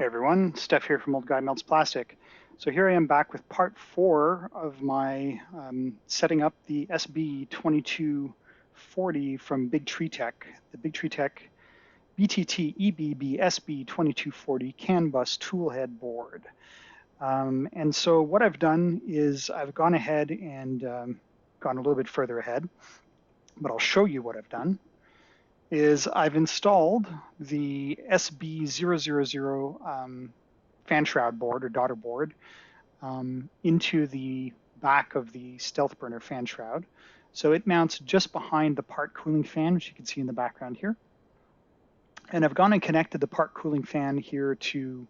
Hey everyone, Steph here from Old Guy Melts Plastic. So here I am back with part 4 of my setting up the SB2240 from Big Tree Tech, the Big Tree Tech BTT EBB SB2240 CAN bus toolhead board. And so what I've done is I've gone ahead and gone a little bit further ahead, but I'll show you what I've done. Is I've installed the SB000 fan shroud board or daughter board into the back of the Stealth Burner fan shroud. So it mounts just behind the part cooling fan, which you can see in the background here. And I've gone and connected the part cooling fan here to,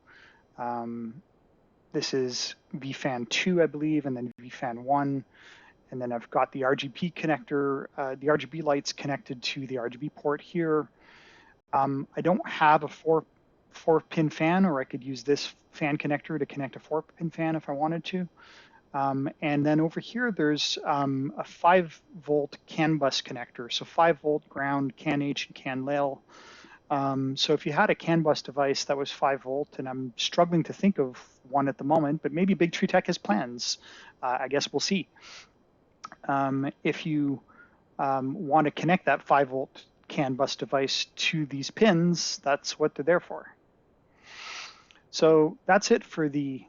this is VFan 2, I believe, and then VFan 1. And then I've got the RGB connector, the RGB lights connected to the RGB port here. I don't have a four-pin fan, or I could use this fan connector to connect a 4-pin fan if I wanted to. And then over here, there's a 5-volt CAN bus connector. So 5-volt ground, CAN H and CAN LAL. So if you had a CAN bus device that was 5-volt, and I'm struggling to think of one at the moment, but maybe Big Tree Tech has plans. I guess we'll see. If you want to connect that 5-volt CAN bus device to these pins, that's what they're there for. So that's it for the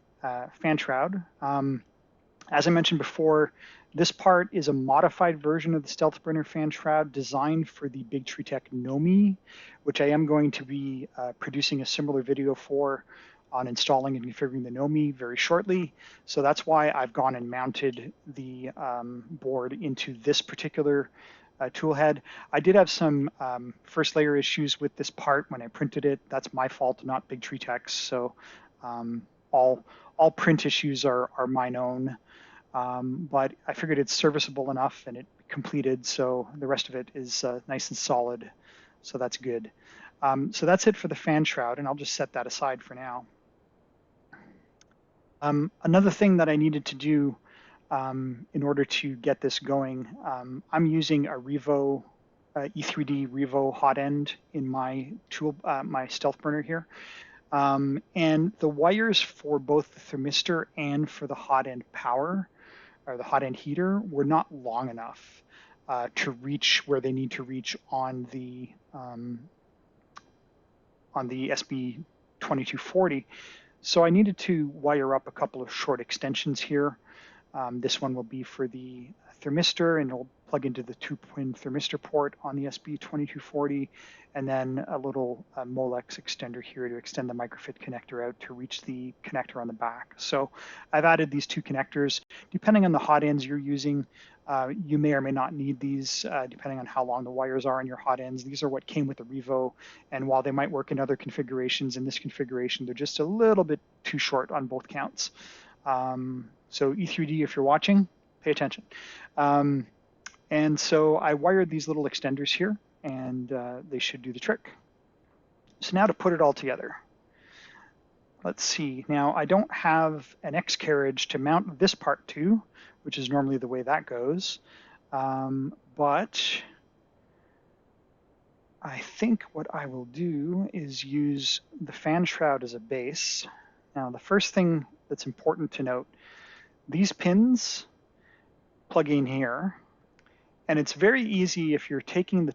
fan shroud. As I mentioned before, this part is a modified version of the Stealth Burner fan shroud designed for the Big Tree Tech Nomi, which I am going to be producing a similar video for on installing and configuring the Nomi very shortly. So that's why I've gone and mounted the board into this particular tool head. I did have some first layer issues with this part when I printed it. That's my fault, not Big Tree Tech's. So all print issues are mine own. But I figured it's serviceable enough and it completed, so the rest of it is nice and solid. So that's good. So that's it for the fan shroud, and I'll just set that aside for now. Another thing that I needed to do in order to get this going, I'm using a Revo, E3D Revo hot end in my tool, my Stealth Burner here. And the wires for both the thermistor and for the hot end power, or the hot end heater, were not long enough to reach where they need to reach on the SB2240. So I needed to wire up a couple of short extensions here. This one will be for the thermistor, and it'll plug into the 2-pin thermistor port on the SB2240, and then a little Molex extender here to extend the microfit connector out to reach the connector on the back. So I've added these 2 connectors. Depending on the hot ends you're using, you may or may not need these, depending on how long the wires are in your hot ends. These are what came with the Revo, and while they might work in other configurations, in this configuration, they're just a little bit too short on both counts. So E3D, if you're watching, pay attention. And so I wired these little extenders here, and they should do the trick. So now to put it all together. Let's see. Now, I don't have an X carriage to mount this part to, which is normally the way that goes. But I think what I will do is use the fan shroud as a base. Now, the first thing that's important to note, these pins plug in here, and it's very easy if you're taking the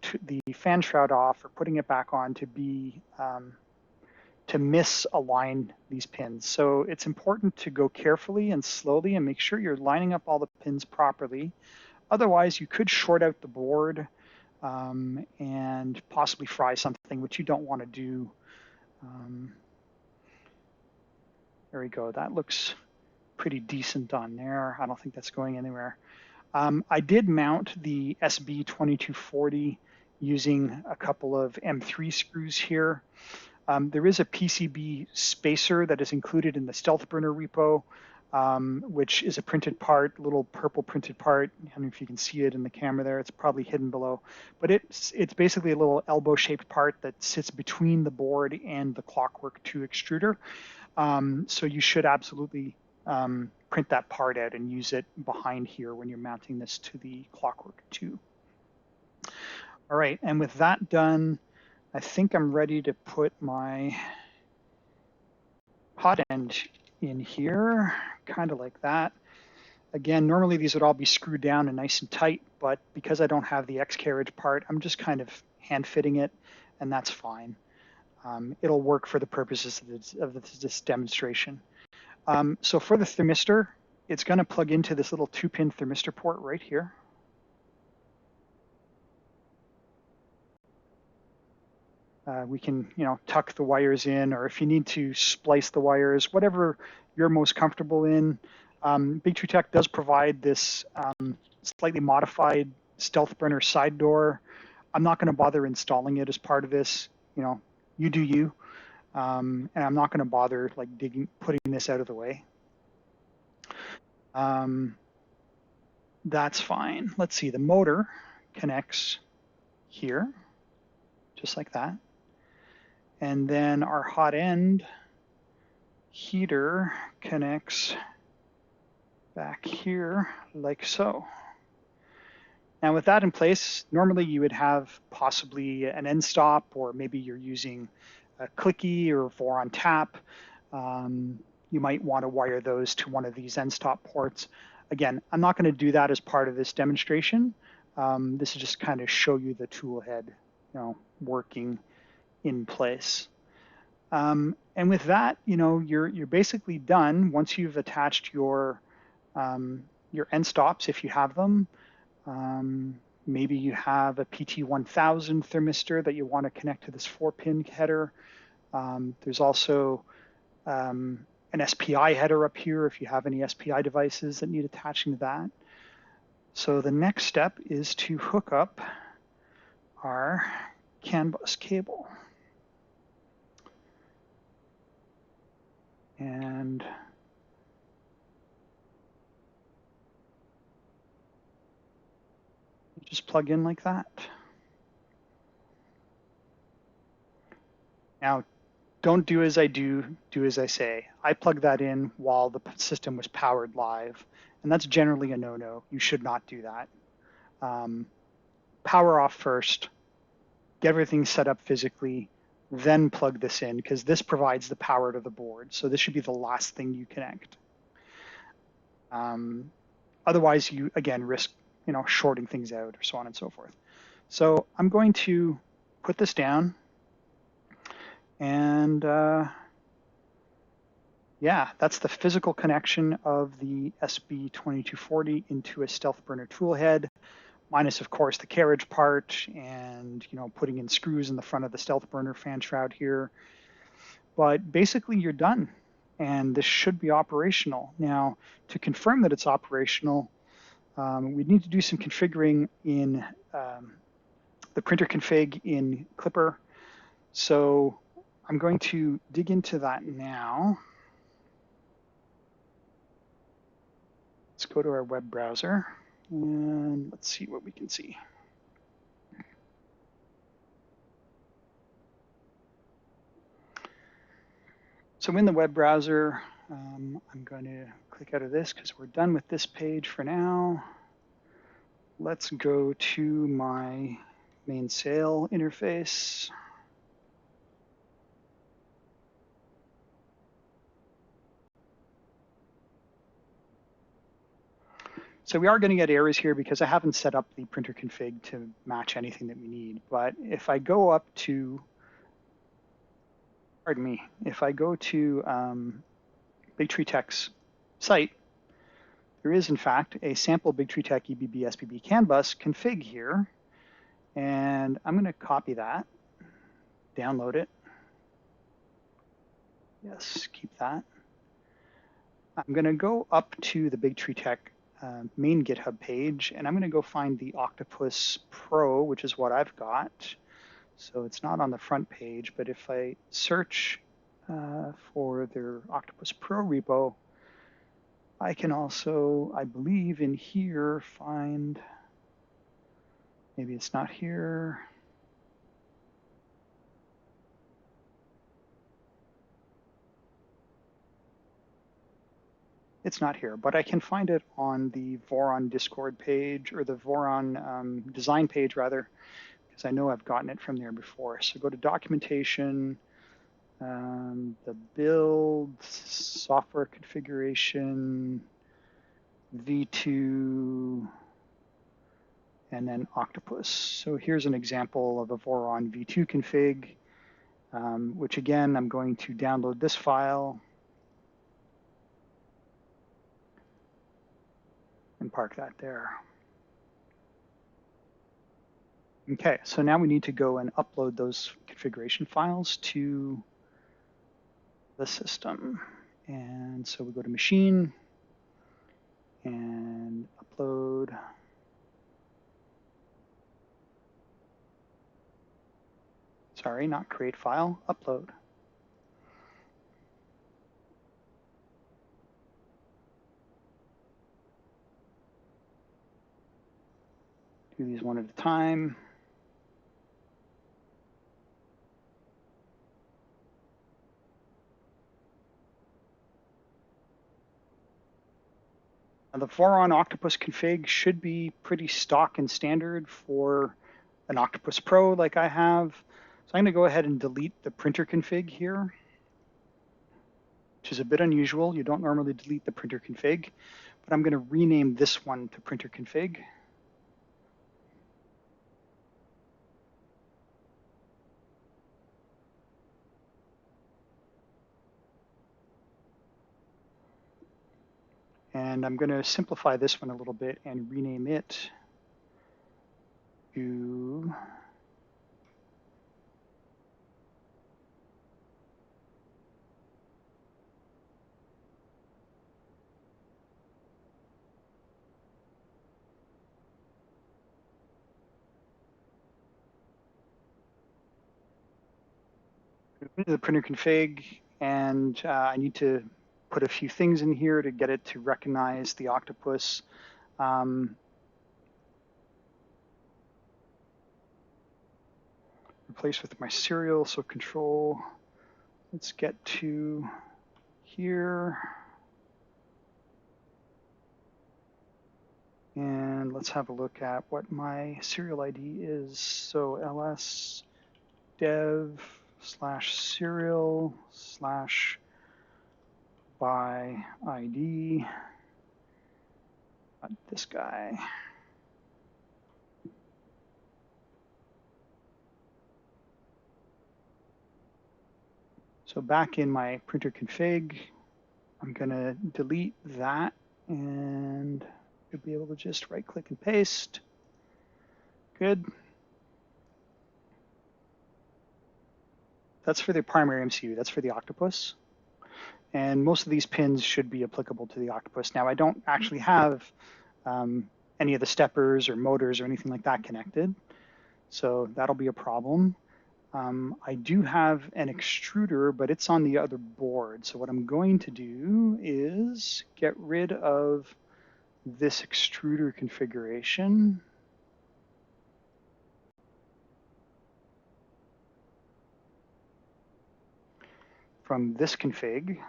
fan shroud off or putting it back on to misalign these pins. So it's important to go carefully and slowly and make sure you're lining up all the pins properly. Otherwise, you could short out the board and possibly fry something, which you don't want to do. There we go. That looks pretty decent on there. I don't think that's going anywhere. I did mount the SB2240 using a couple of M3 screws here. There is a PCB spacer that is included in the Stealth Burner repo, which is a printed part, little purple printed part. I don't know if you can see it in the camera there. It's probably hidden below. But it's basically a little elbow-shaped part that sits between the board and the Clockwork 2 extruder. So you should absolutely print that part out and use it behind here when you're mounting this to the Clockwork 2. All right, and with that done, I think I'm ready to put my hot end in here, kind of like that. Again, normally these would all be screwed down and nice and tight, but because I don't have the X carriage part, I'm just kind of hand fitting it, and that's fine. It'll work for the purposes of this demonstration. So for the thermistor, it's going to plug into this little 2-pin thermistor port right here. We can, tuck the wires in, or if you need to splice the wires, whatever you're most comfortable in. BTT does provide this slightly modified stealth burner side door. I'm not going to bother installing it as part of this. You do you, and I'm not going to bother putting this out of the way. That's fine. Let's see. The motor connects here, just like that. And then our hot end heater connects back here like so. Now with that in place, normally you would have possibly an end stop, or maybe you're using a clicky or Voron tap. You might want to wire those to one of these end stop ports. Again, I'm not going to do that as part of this demonstration. This is just kind of show you the tool head, working in place. And with that, you're basically done once you've attached your end stops, if you have them. Maybe you have a PT1000 thermistor that you want to connect to this 4-pin header. There's also an SPI header up here if you have any SPI devices that need attaching to that. So the next step is to hook up our CAN bus cable. And just plug in like that. Now, don't do as I do as I say. I plugged that in while the system was powered live, and that's generally a no-no. You should not do that. Power off first, get everything set up physically, then plug this in, because this provides the power to the board. So this should be the last thing you connect. Otherwise, you, again, risk shorting things out or so on and so forth. So I'm going to put this down. And yeah, that's the physical connection of the SB2240 into a stealth burner tool head, minus, of course, the carriage part and, putting in screws in the front of the stealth burner fan shroud here. But basically, you're done, and this should be operational. Now, to confirm that it's operational, we need to do some configuring in the printer config in Klipper. So I'm going to dig into that now. Let's go to our web browser and let's see what we can see. So in the web browser, I'm going to click out of this because we're done with this page for now. Let's go to my main sail interface. So we are going to get errors here because I haven't set up the printer config to match anything that we need. But if I go up to, if I go to BTT's site, there is in fact a sample BTT EBB SB CAN bus config here. And I'm going to copy that, download it. Yes, keep that. I'm going to go up to the BTT main GitHub page, and I'm going to go find the Octopus Pro, which is what I've got. So it's not on the front page, but if I search for their Octopus Pro repo, I can also, I believe, in here find, maybe it's not here. It's not here, but I can find it on the Voron Discord page, or the Voron design page rather, because I know I've gotten it from there before. So go to documentation, The build, software configuration, V2, and then Octopus. So here's an example of a Voron V2 config, which again, I'm going to download this file and park that there. Okay, so now we need to go and upload those configuration files to the system. And so we go to Machine and Upload. Sorry, not Create File, Upload. Do these one at a time. Now, the Voron Octopus config should be pretty stock and standard for an Octopus Pro like I have. So I'm going to go ahead and delete the printer config here, which is a bit unusual. You don't normally delete the printer config, but I'm going to rename this one to printer config. And I'm going to simplify this one a little bit and rename it to the printer config, and I need to put a few things in here to get it to recognize the Octopus. Replace with my serial, so control. Let's get to here. And let's have a look at what my serial ID is. So ls dev/serial/by ID. This guy. So back in my printer config, I'm going to delete that and you'll be able to just right click and paste. Good. That's for the primary MCU. That's for the Octopus. And most of these pins should be applicable to the Octopus. Now, I don't actually have any of the steppers or motors or anything like that connected. So that'll be a problem. I do have an extruder, but it's on the other board. So what I'm going to do is get rid of this extruder configuration. From this config.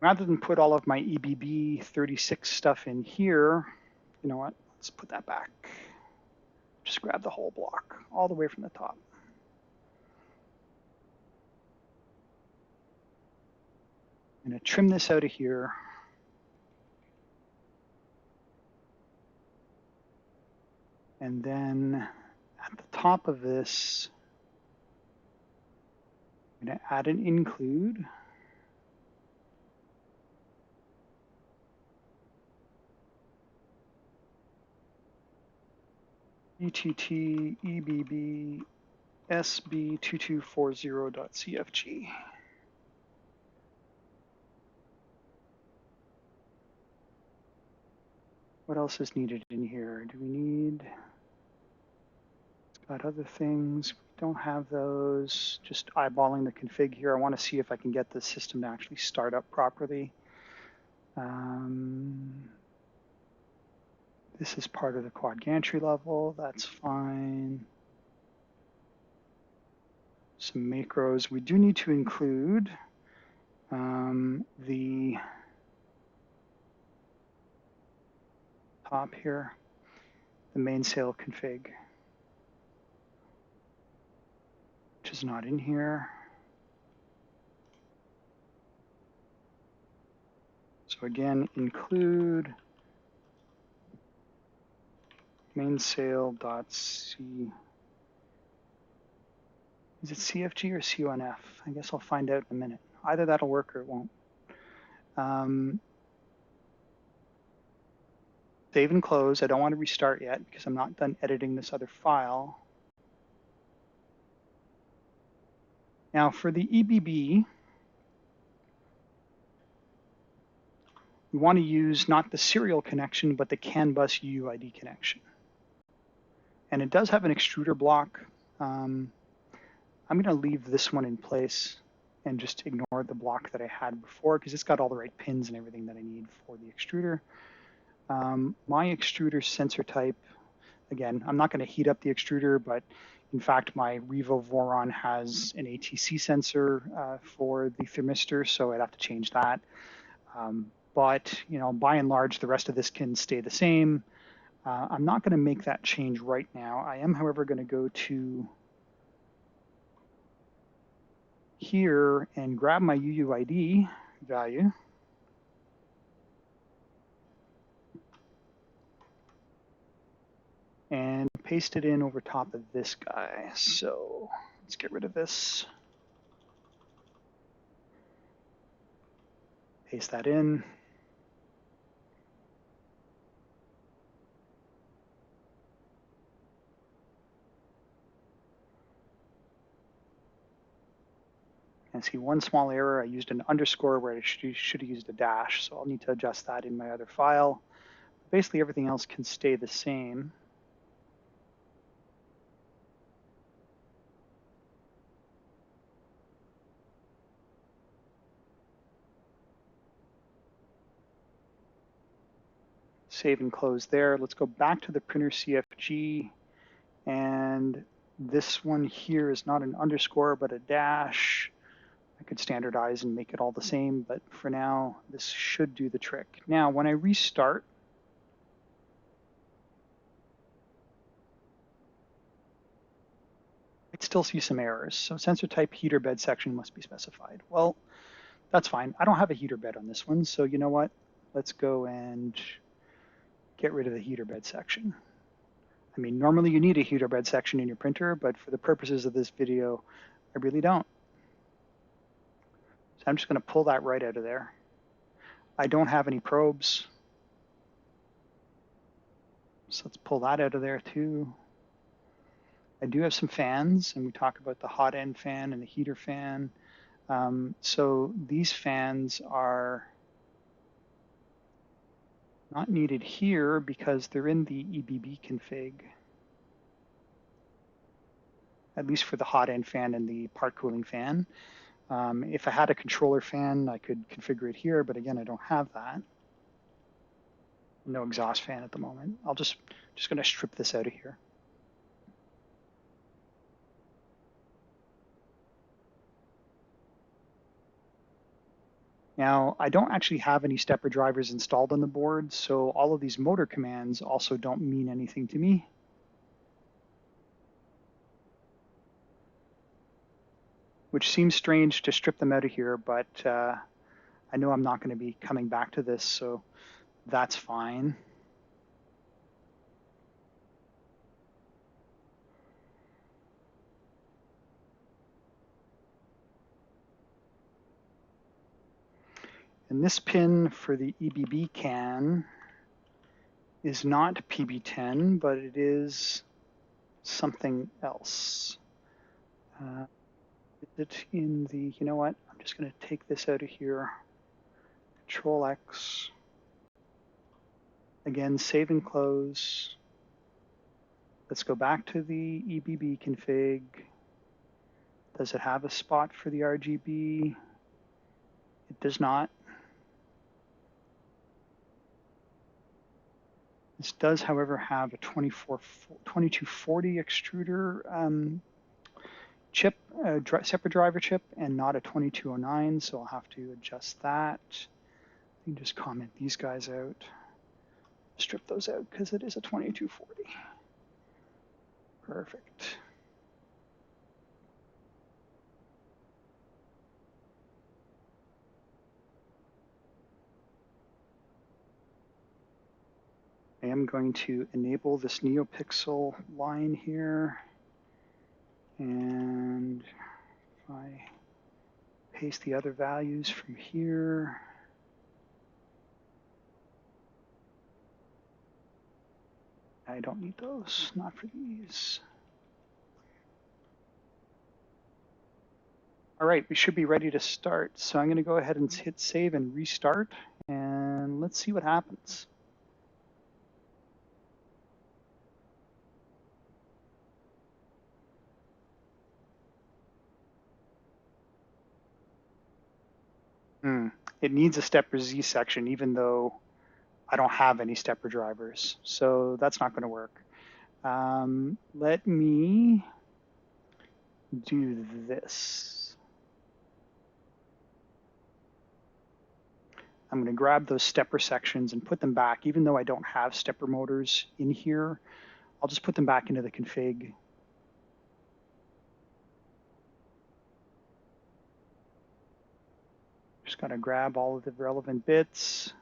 Rather than put all of my EBB 36 stuff in here, you know what? Let's put that back. Just grab the whole block all the way from the top. I'm going to trim this out of here. And then at the top of this, I'm going to add an include. BTT EBB SB2240.cfg. What else is needed in here? Do we need, it's got other things. We don't have those. Just eyeballing the config here. I want to see if I can get the system to actually start up properly. This is part of the quad gantry level. That's fine. Some macros. We do need to include the top here, the mainsail config, which is not in here. So again, include mainsail.c. Is it CFG or CONF? I guess I'll find out in a minute. Either that'll work or it won't. Save and close. I don't want to restart yet because I'm not done editing this other file. Now for the EBB, we want to use not the serial connection, but the CAN bus UUID connection. And it does have an extruder block. I'm going to leave this one in place and just ignore the block that I had before because it's got all the right pins and everything that I need for the extruder. My extruder sensor type, again, I'm not going to heat up the extruder, but in fact, my Revo Voron has an ATC sensor for the thermistor, so I'd have to change that. But you know, by and large, the rest of this can stay the same. I'm not going to make that change right now. I am, however, going to go to here and grab my UUID value. And paste it in over top of this guy. So let's get rid of this. Paste that in. And see one small error. I used an underscore where I should have used a dash. So I'll need to adjust that in my other file. Basically, everything else can stay the same. Save and close there. Let's go back to the printer CFG. And this one here is not an underscore, but a dash. I could standardize and make it all the same, but for now, this should do the trick. Now, when I restart, I'd still see some errors. So sensor type heater bed section must be specified. Well, that's fine. I don't have a heater bed on this one, so you know what? Let's go and get rid of the heater bed section. I mean, normally you need a heater bed section in your printer, but for the purposes of this video, I really don't. So I'm just going to pull that right out of there. I don't have any probes. So let's pull that out of there too. I do have some fans, and we talk about the hot end fan and the heater fan. So these fans are not needed here because they're in the EBB config, at least for the hot end fan and the part cooling fan. If I had a controller fan, I could configure it here, but again, I don't have that. No exhaust fan at the moment. I'll just going to strip this out of here. Now, I don't actually have any stepper drivers installed on the board, so all of these motor commands also don't mean anything to me. Which seems strange to strip them out of here, but I know I'm not going to be coming back to this, so that's fine. And this pin for the EBB can is not PB10, but it is something else. Is it in the, you know what? I'm just going to take this out of here. Control X. Again, save and close. Let's go back to the EBB config. Does it have a spot for the RGB? It does not. This does, however, have a 2240 extruder chip, separate driver chip, and not a 2209, so I'll have to adjust that. You can just comment these guys out. Strip those out because it is a 2240. Perfect. I am going to enable this NeoPixel line here. And if I paste the other values from here, I don't need those, not for these. All right, we should be ready to start. So I'm going to go ahead and hit save and restart, and let's see what happens. It needs a stepper Z section, even though I don't have any stepper drivers. So that's not going to work. Let me do this. I'm going to grab those stepper sections and put them back. Even though I don't have stepper motors in here, I'll just put them back into the config. Just got to grab all of the relevant bits.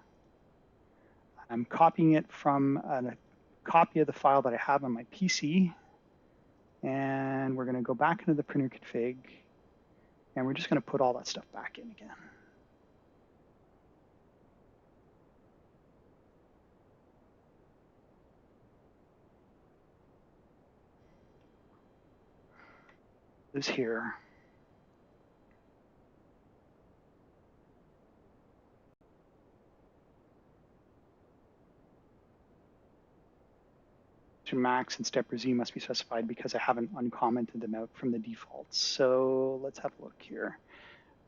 I'm copying it from a copy of the file that I have on my PC. And we're going to go back into the printer config. And we're just going to put all that stuff back in again. This here. Max and stepper Z must be specified because I haven't uncommented them out from the defaults. So let's have a look here.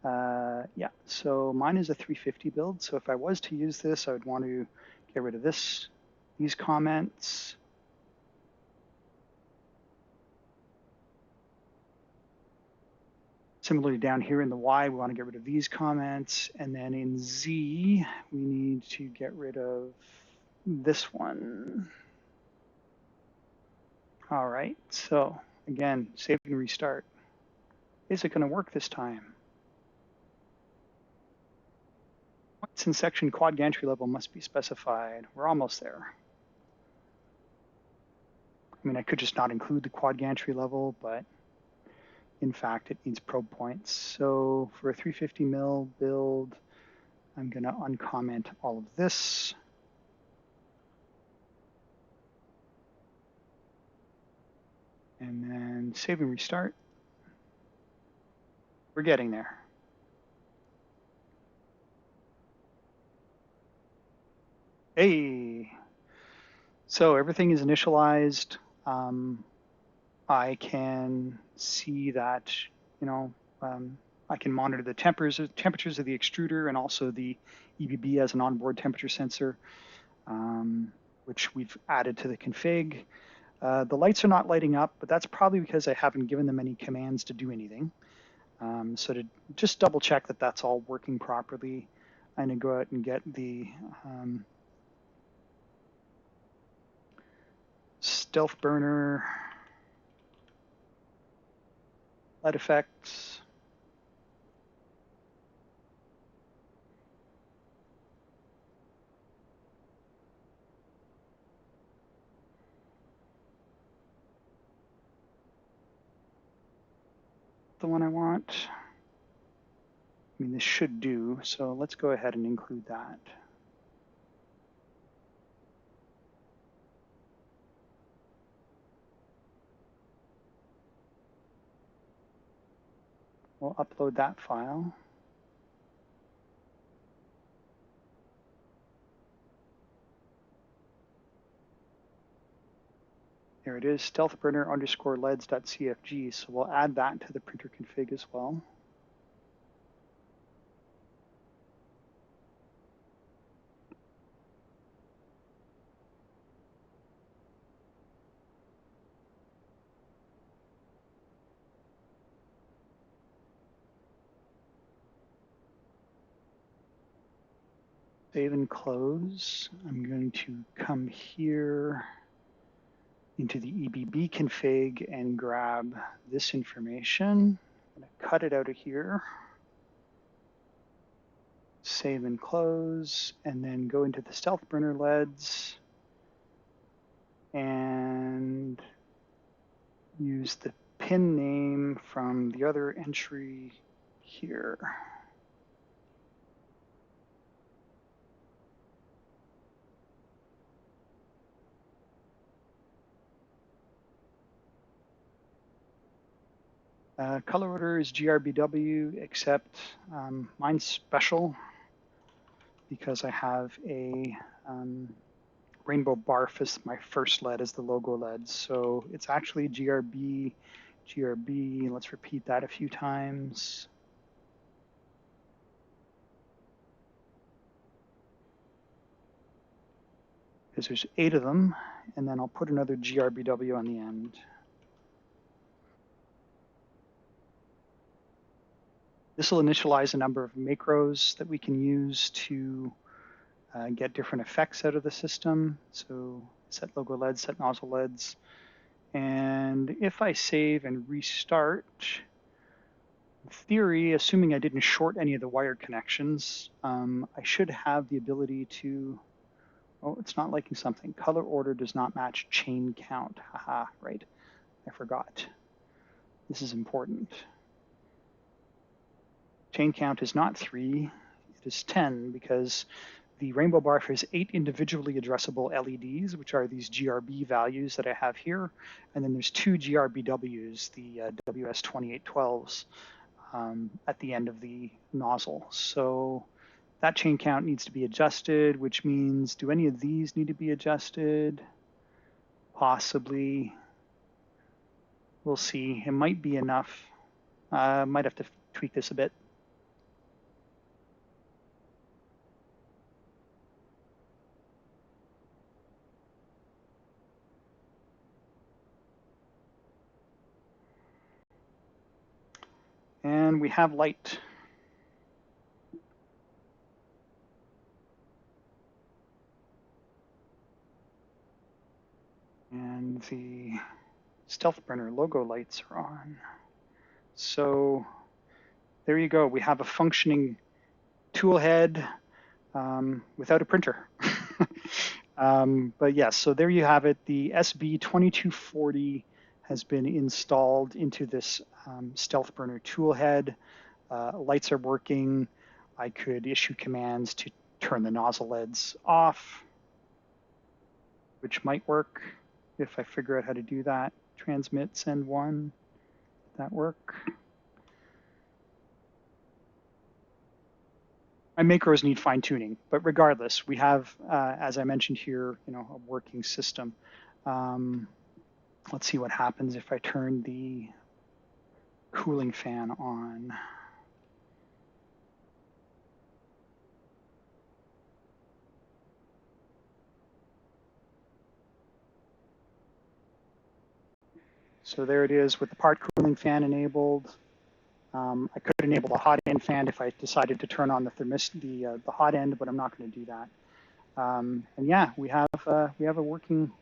Yeah, so mine is a 350 build. So if I was to use this, I would want to get rid of these comments. Similarly, down here in the Y, we want to get rid of these comments. And then in Z, we need to get rid of this one. All right, so again, save and restart. Is it going to work this time? Points in section quad gantry level must be specified. We're almost there. I mean, I could just not include the quad gantry level, but in fact, it needs probe points. So for a 350 mil build, I'm going to uncomment all of this. And then save and restart. We're getting there. Hey, so everything is initialized. I can see that, I can monitor the temperatures of the extruder and also the EBB as an onboard temperature sensor, which we've added to the config. The lights are not lighting up, but that's probably because I haven't given them any commands to do anything. So to just double check that that's all working properly, I'm going to go out and get the stealth burner light effects. The one I want. I mean, this should do, so let's go ahead and include that. We'll upload that file. There it is, stealthburner_leds.cfg. So we'll add that to the printer config as well. Save and close. I'm going to come here into the EBB config and grab this information. I'm going to cut it out of here. Save and close, and then go into the stealth burner LEDs. and use the pin name from the other entry here. Color order is GRBW, except mine's special because I have a rainbow barf as my first lead, as the logo lead. So it's actually GRB, GRB. Let's repeat that a few times. Because there's 8 of them, and then I'll put another GRBW on the end. This will initialize a number of macros that we can use to get different effects out of the system. So set logo leads, set nozzle leads. And if I save and restart, in theory, assuming I didn't short any of the wire connections, I should have the ability to, oh, it's not liking something. Color order does not match chain count. Haha, right, I forgot. This is important. Chain count is not 3, it is 10, because the rainbow barf has 8 individually addressable LEDs, which are these GRB values that I have here. And then there's 2 GRBWs, the WS2812s, at the end of the nozzle. So that chain count needs to be adjusted, which means, do any of these need to be adjusted? Possibly. We'll see. It might be enough. Might have to tweak this a bit. And we have light. And the stealth burner logo lights are on. So there you go. We have a functioning tool head without a printer. But yes, so there you have it. The SB2240 has been installed into this stealth burner tool head. Lights are working. I could issue commands to turn the nozzle leads off, which might work if I figure out how to do that. Transmit, send 1. Did that work? My macros need fine tuning, but regardless, we have, as I mentioned here, a working system. Let's see what happens if I turn the cooling fan on. So there it is with the part cooling fan enabled. I could enable the hot end fan if I decided to turn on the hot end, but I'm not going to do that. And yeah, we have a working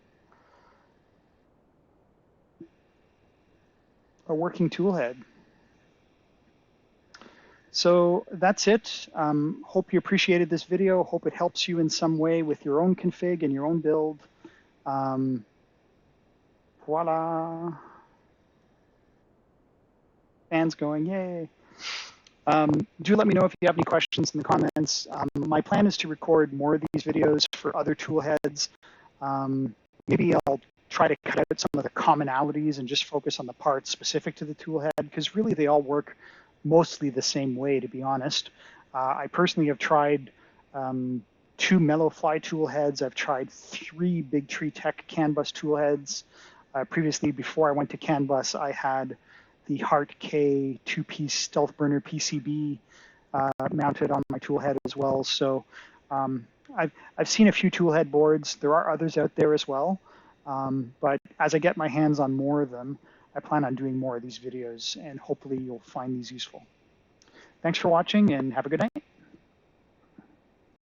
tool head. So that's it. Hope you appreciated this video. Hope it helps you in some way with your own config and your own build. Voila. Fans going, yay. Do let me know if you have any questions in the comments. My plan is to record more of these videos for other tool heads. Maybe I'll try to cut out some of the commonalities and just focus on the parts specific to the tool head, because really they all work mostly the same way, to be honest. I personally have tried 2 Mellow Fly tool heads. I've tried 3 Big Tree Tech CAN bus tool heads. Previously, before I went to CAN bus, I had the Heart K 2-piece stealth burner PCB mounted on my tool head as well. So I've seen a few tool head boards. There are others out there as well. But as I get my hands on more of them, I plan on doing more of these videos, and hopefully you'll find these useful. Thanks for watching, and have a good night.